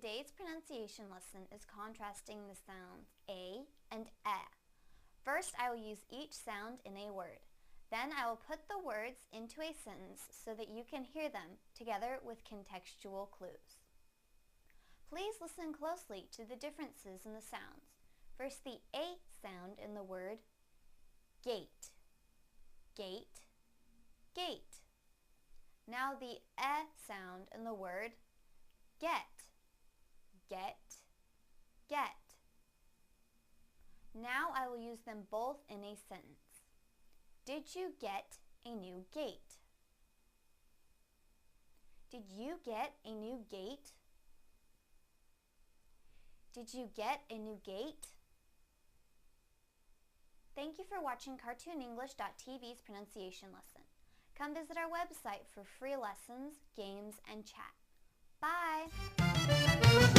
Today's pronunciation lesson is contrasting the sounds A and E. First, I will use each sound in a word. Then I will put the words into a sentence so that you can hear them together with contextual clues. Please listen closely to the differences in the sounds. First, the A sound in the word gate, gate, gate. Now the E sound in the word get, get, get. Now I will use them both in a sentence. Did you get a new gate? Did you get a new gate? Did you get a new gate? Thank you for watching CartoonEnglish.tv's pronunciation lesson. Come visit our website for free lessons, games, and chat. Bye!